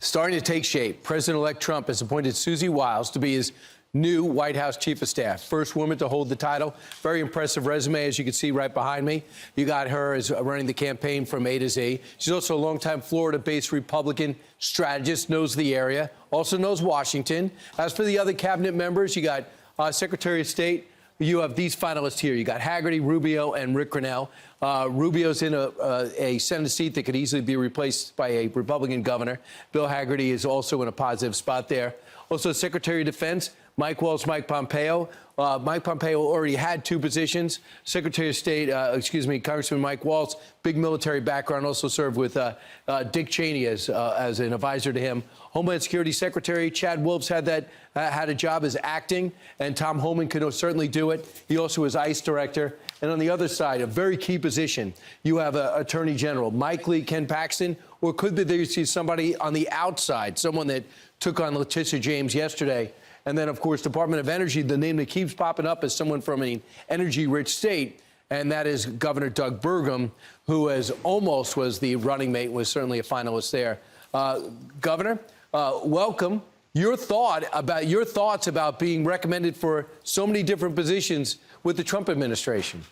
starting to take shape. President-elect Trump has appointed Susie Wiles to be his new White House Chief of Staff. First woman to hold the title. Very impressive resume, as you can see right behind me. You got her as running the campaign from A to Z. She's also a longtime Florida-based Republican strategist, knows the area, also knows Washington. As for the other cabinet members, you got Secretary of State. You have these finalists here. You got Hagerty, Rubio, and Rick Grinnell. Rubio's in a Senate seat that could easily be replaced by a Republican governor. Bill Hagerty is also in a positive spot there. Also, Secretary of Defense, Mike Waltz, Mike Pompeo. Mike Pompeo already had two positions. Secretary of State, Congressman Mike Waltz, big military background, also served with Dick Cheney as an advisor to him. Homeland Security Secretary Chad Wolf's had a job as acting, and Tom Homan could certainly do it. He also was ICE director. And on the other side, a very key position, you have Attorney General Mike Lee, Ken Paxton, or could there be somebody on the outside, someone that took on Letitia James yesterday? And then, of course, Department of Energy, the name that keeps popping up is someone from an energy-rich state, and that is Governor Doug Burgum, who almost was the running mate, was certainly a finalist there. Governor, welcome. Your thoughts about being recommended for so many different positions with the Trump administration?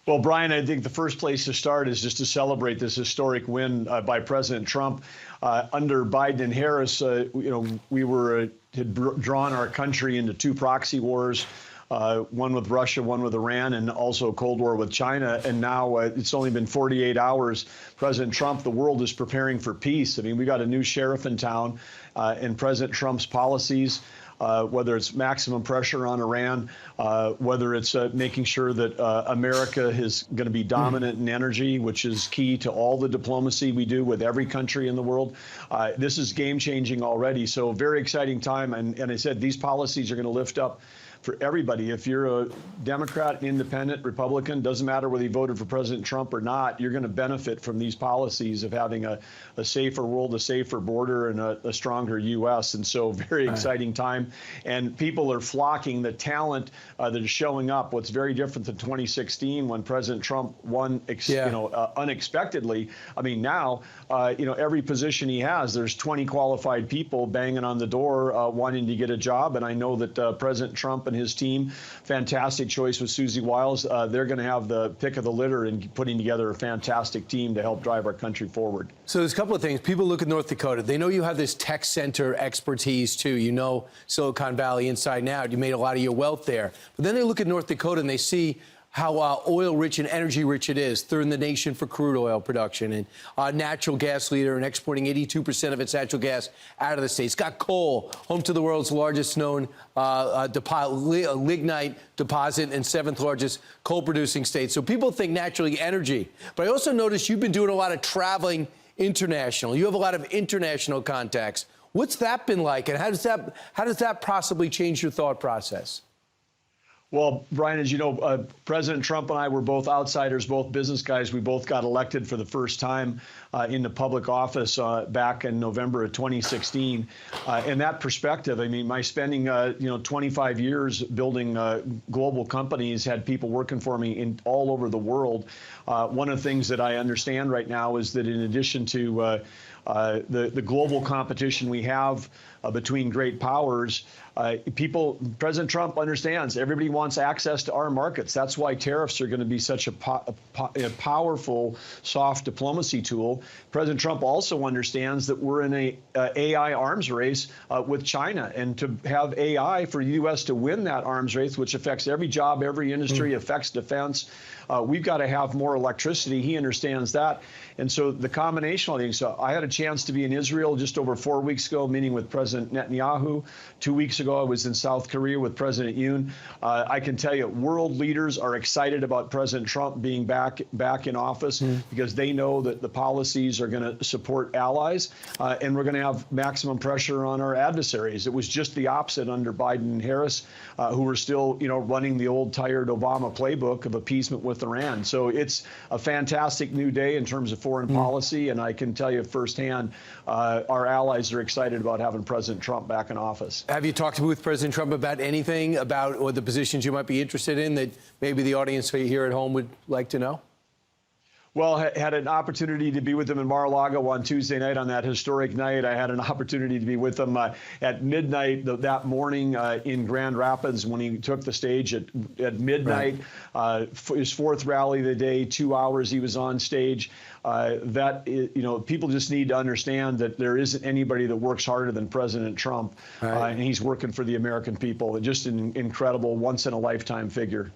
Well, Brian, I think the first place to start is just to celebrate this historic win by President Trump. Under Biden and Harris, we had drawn our country into two proxy wars, one with Russia, one with Iran, and also a Cold War with China. And now it's only been 48 hours. President Trump, the world is preparing for peace. I mean, we got a new sheriff in town, and President Trump's policies, whether it's maximum pressure on Iran, whether it's making sure that America is going to be dominant in energy, which is key to all the diplomacy we do with every country in the world. This is game-changing already, so very exciting time. And I said these policies are going to lift up for everybody. If you're a Democrat, Independent, Republican, doesn't matter whether you voted for President Trump or not, you're going to benefit from these policies of having a safer world, a safer border, and a stronger U.S. And so very exciting time. And people are flocking. The talent that is showing up, what's very different than 2016 when President Trump won unexpectedly. I mean, now, every position he has, there's 20 qualified people banging on the door wanting to get a job. And I know that President Trump and his team, fantastic choice with Susie Wiles. They're going to have the pick of the litter in putting together a fantastic team to help drive our country forward. So there's a couple of things. People look at North Dakota. They know you have this tech center expertise, too. You know Silicon Valley inside and out. You made a lot of your wealth there. But then they look at North Dakota and they see how oil-rich and energy-rich it is, third in the nation for crude oil production, and natural gas leader and exporting 82% of its natural gas out of the state. It's got coal, home to the world's largest known lignite deposit and seventh largest coal-producing state. So people think naturally energy. But I also noticed you've been doing a lot of traveling international. You have a lot of international contacts. What's that been like, and how does that possibly change your thought process? Well, Brian, as you know, President Trump and I were both outsiders, both business guys. We both got elected for the first time into public office back in November of 2016. In that perspective, I mean, my spending, 25 years building global companies, had people working for me all over the world. One of the things that I understand right now is that in addition to the global competition we have between great powers, President Trump understands everybody wants access to our markets. That's why tariffs are going to be such a powerful soft diplomacy tool. President Trump also understands that we're in a AI arms race with China, and to have AI for the U.S. to win that arms race, which affects every job, every industry, affects defense, we've got to have more electricity. He understands that. And so the combination of things. So I had a chance to be in Israel just over 4 weeks ago, meeting with President Netanyahu. 2 weeks ago, I was in South Korea with President Yoon. I can tell you, world leaders are excited about President Trump being back in office because they know that the policies are going to support allies, and we're going to have maximum pressure on our adversaries. It was just the opposite under Biden and Harris, who were still, running the old tired Obama playbook of appeasement with Iran. So it's a fantastic new day in terms of foreign policy, and I can tell you firsthand, our allies are excited about having President Trump back in office. Have you talked with President Trump about anything about or the positions you might be interested in that maybe the audience here at home would like to know? Well, had an opportunity to be with him in Mar-a-Lago on Tuesday night on that historic night. I had an opportunity to be with him at midnight that morning in Grand Rapids when he took the stage at midnight. Right. His fourth rally of the day, 2 hours he was on stage. People just need to understand that there isn't anybody that works harder than President Trump, right. And he's working for the American people. Just an incredible, once-in-a-lifetime figure.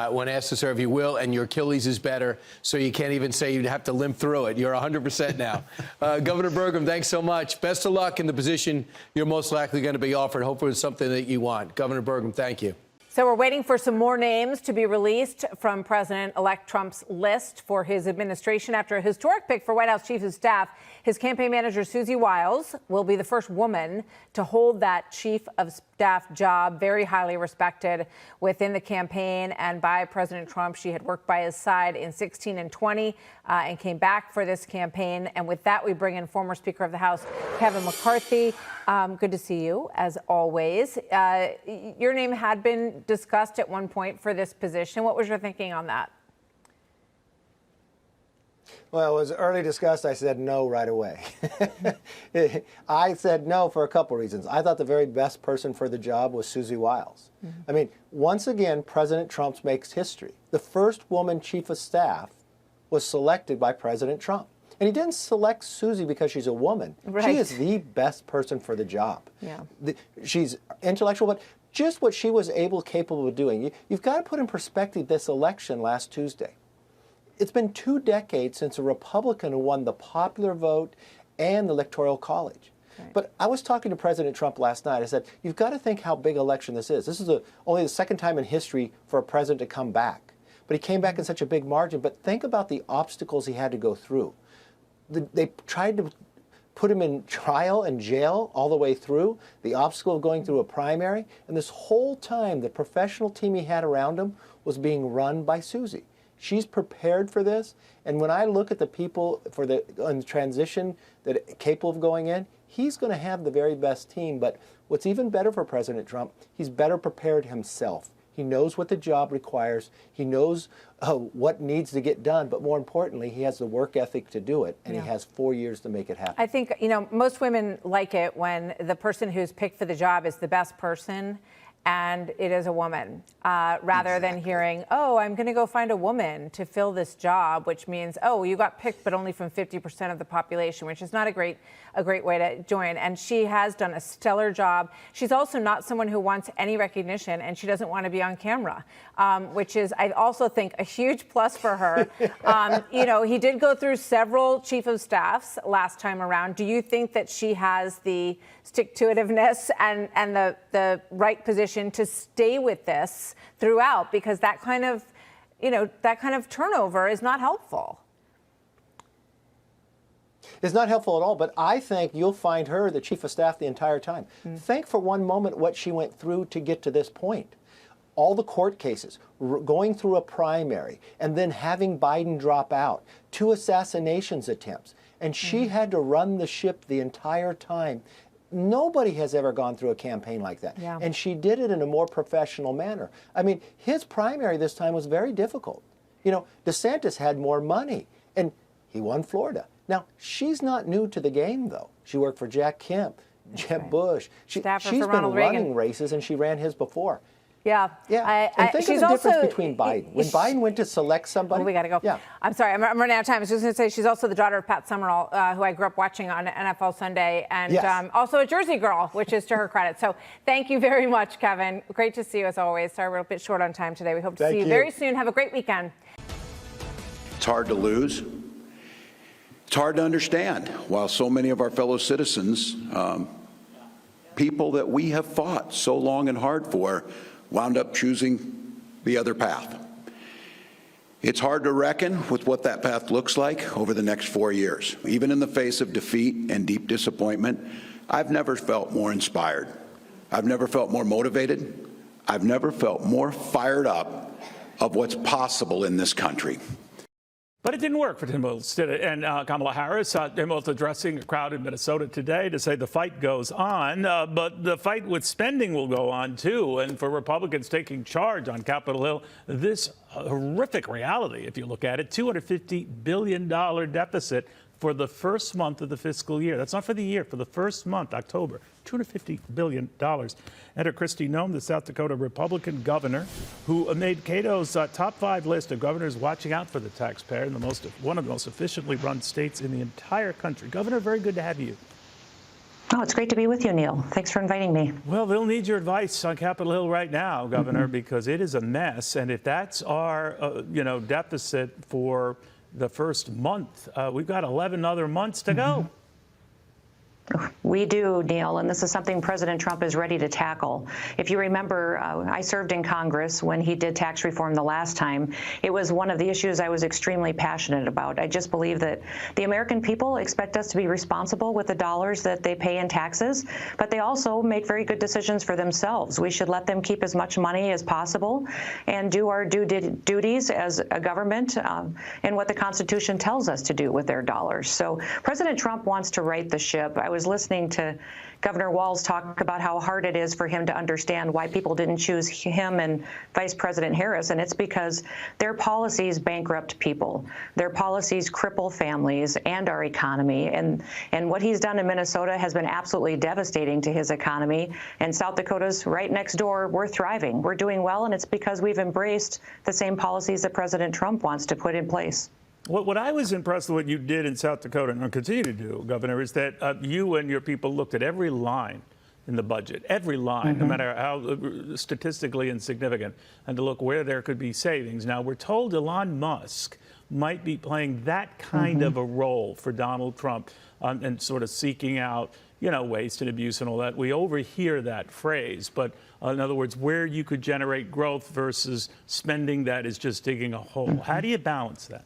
When asked to serve, you will, and your Achilles is better, so you can't even say you'd have to limp through it. You're 100% now. Governor Burgum, thanks so much. Best of luck in the position you're most likely going to be offered. Hopefully it's something that you want. Governor Burgum, thank you. So we're waiting for some more names to be released from President-elect Trump's list for his administration after a historic pick for White House Chief of Staff. His campaign manager, Susie Wiles, will be the first woman to hold that Chief of Staff job, very highly respected within the campaign and by President Trump. She had worked by his side in 16 and 20 and came back for this campaign. And with that, we bring in former Speaker of the House, Kevin McCarthy. Good to see you, as always. Your name had been discussed at one point for this position. What was your thinking on that? Well, it was early discussed. I said no right away. I said no for a couple reasons. I thought the very best person for the job was Susie Wiles. Mm-hmm. I mean, once again, President Trump makes history. The first woman chief of staff was selected by President Trump. And he didn't select Susie because she's a woman. Right. She is the best person for the job. Yeah. She's intellectual, but just what she was capable of doing. You've got to put in perspective this election last Tuesday. It's been 2 decades since a Republican won the popular vote and the Electoral College. Right. But I was talking to President Trump last night. I said, you've got to think how big election this is. This is only the second time in history for a president to come back. But he came back in such a big margin. But think about the obstacles he had to go through. They tried to put him in trial and jail all the way through, the obstacle of going through a primary. And this whole time, the professional team he had around him was being run by Susie. She's prepared for this, and when I look at the people on the transition that are capable of going in, he's going to have the very best team. But what's even better for President Trump, he's better prepared himself. He knows what the job requires. He knows what needs to get done. But more importantly, he has the work ethic to do it, and he has 4 years to make it happen. I think, most women like it when the person who's picked for the job is the best person and it is a woman, rather than hearing, oh, I'm going to go find a woman to fill this job, which means, oh, you got picked, but only from 50% of the population, which is not a great way to join. And she has done a stellar job. She's also not someone who wants any recognition, and she doesn't want to be on camera, which is, I also think, a huge plus for her. He did go through several chief of staffs last time around. Do you think that she has the stick-to-itiveness and the right position to stay with this throughout, because that kind of turnover is not helpful? It's not helpful at all, but I think you'll find her the chief of staff the entire time. Think for one moment what she went through to get to this point. All the court cases, going through a primary, and then having Biden drop out, 2 assassinations attempts, and she had to run the ship the entire time. Nobody has ever gone through a campaign like that. Yeah. And she did it in a more professional manner. I mean, his primary this time was very difficult. DeSantis had more money, and he won Florida. Now, she's not new to the game, though. She worked for Jack Kemp, Jeb Bush. She's been running races, and she ran his before. Yeah. And think of the difference between Biden. When Biden went to select somebody. Oh, we got to go. Yeah. I'm sorry. I'm running out of time. I was just going to say she's also the daughter of Pat Summerall, who I grew up watching on NFL Sunday, and also a Jersey girl, which is to her credit. So thank you very much, Kevin. Great to see you as always. Sorry, we're a bit short on time today. We hope to see you very soon. Have a great weekend. It's hard to lose. It's hard to understand while so many of our fellow citizens, people that we have fought so long and hard for, wound up choosing the other path. It's hard to reckon with what that path looks like over the next 4 years. Even in the face of defeat and deep disappointment, I've never felt more inspired. I've never felt more motivated. I've never felt more fired up of what's possible in this country. But it didn't work for Tim Wilz, did it? And Kamala Harris, Tim Wilz addressing a crowd in Minnesota today to say the fight goes on, but the fight with spending will go on too. And for Republicans taking charge on Capitol Hill, this horrific reality, if you look at it, $250 billion deficit for the first month of the fiscal year. That's not for the year, for the first month, October. $250 billion. Enter Kristi Noem, the South Dakota Republican governor, who made Cato's top 5 list of governors watching out for the taxpayer in one of the most efficiently run states in the entire country. Governor, very good to have you. Oh, it's great to be with you, Neil. Thanks for inviting me. Well, they'll need your advice on Capitol Hill right now, Governor, because it is a mess. And if that's our, deficit for the first month, we've got 11 other months to go. We do, Neil, and this is something President Trump is ready to tackle. If you remember, I served in Congress when he did tax reform the last time. It was one of the issues I was extremely passionate about. I just believe that the American people expect us to be responsible with the dollars that they pay in taxes, but they also make very good decisions for themselves. We should let them keep as much money as possible and do our duties as a government and what the Constitution tells us to do with their dollars. So President Trump wants to right the ship. I was listening to Governor Walz talk about how hard it is for him to understand why people didn't choose him and Vice President Harris, and it's because their policies bankrupt people. Their policies cripple families and our economy, and what he's done in Minnesota has been absolutely devastating to his economy, and South Dakota's right next door. We're thriving. We're doing well, and it's because we've embraced the same policies that President Trump wants to put in place. What I was impressed with what you did in South Dakota and continue to do, Governor, is that you and your people looked at every line in the budget, every line, no matter how statistically insignificant, and to look where there could be savings. Now, we're told Elon Musk might be playing that kind of a role for Donald Trump and sort of seeking out, waste and abuse and all that. We overhear that phrase, but in other words, where you could generate growth versus spending that is just digging a hole. How do you balance that?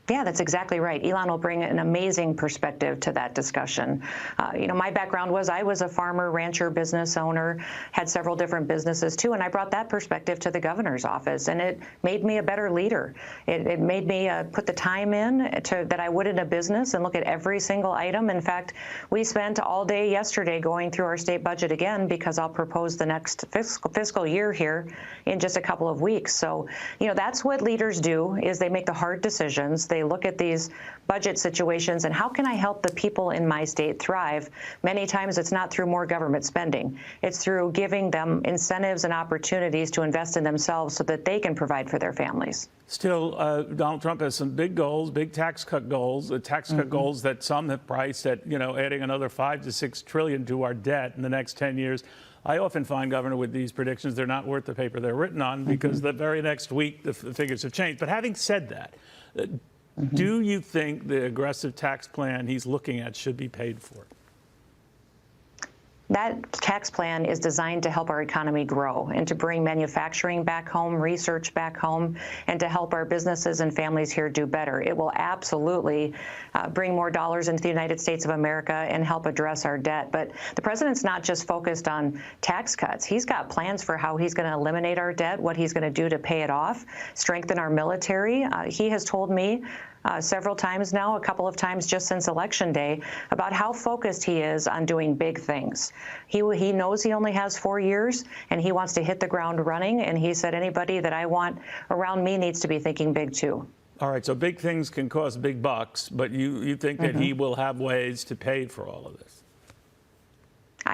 Yeah, that's exactly right. Elon will bring an amazing perspective to that discussion. My background was I was a farmer, rancher, business owner, had several different businesses too, and I brought that perspective to the governor's office, and it made me a better leader. It made me put the time in that I would in a business and look at every single item. In fact, we spent all day yesterday going through our state budget again because I'll propose the next fiscal year here in just a couple of weeks. So, that's what leaders do, is they make the hard decisions. They look at these budget situations and how can I help the people in my state thrive? Many times it's not through more government spending. It's through giving them incentives and opportunities to invest in themselves so that they can provide for their families. Still, Donald Trump has some big goals, big tax cut goals, tax cut goals that some have priced at, adding another $5 to $6 trillion to our debt in the next 10 years. I often find, Governor, with these predictions, they're not worth the paper they're written on because the very next week the figures have changed. But having said that, do you think the aggressive tax plan he's looking at should be paid for? That tax plan is designed to help our economy grow and to bring manufacturing back home, research back home, and to help our businesses and families here do better. It will absolutely bring more dollars into the United States of America and help address our debt. But the president's not just focused on tax cuts. He's got plans for how he's going to eliminate our debt, what he's going to do to pay it off, strengthen our military. He has told me several times now, a couple of times just since Election Day, about how focused he is on doing big things. He knows he only has 4 years, and he wants to hit the ground running, and he said anybody that I want around me needs to be thinking big, too. All right, so big things can cost big bucks, but you think that he will have ways to pay for all of this?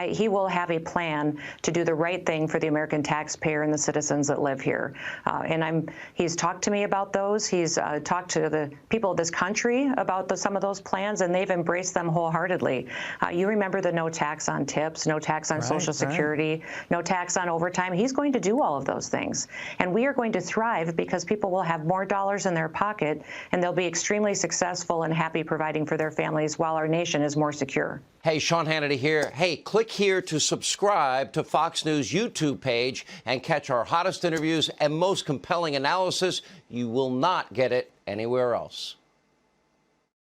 He will have a plan to do the right thing for the American taxpayer and the citizens that live here. He's talked to me about those. He's talked to the people of this country about some of those plans, and they've embraced them wholeheartedly. You remember the no tax on tips, no tax on Social Security, no tax on overtime. He's going to do all of those things. And we are going to thrive because people will have more dollars in their pocket, and they'll be extremely successful and happy providing for their families while our nation is more secure. Hey, Sean Hannity here. Hey, click here to subscribe to Fox News YouTube page and catch our hottest interviews and most compelling analysis. You will not get it anywhere else.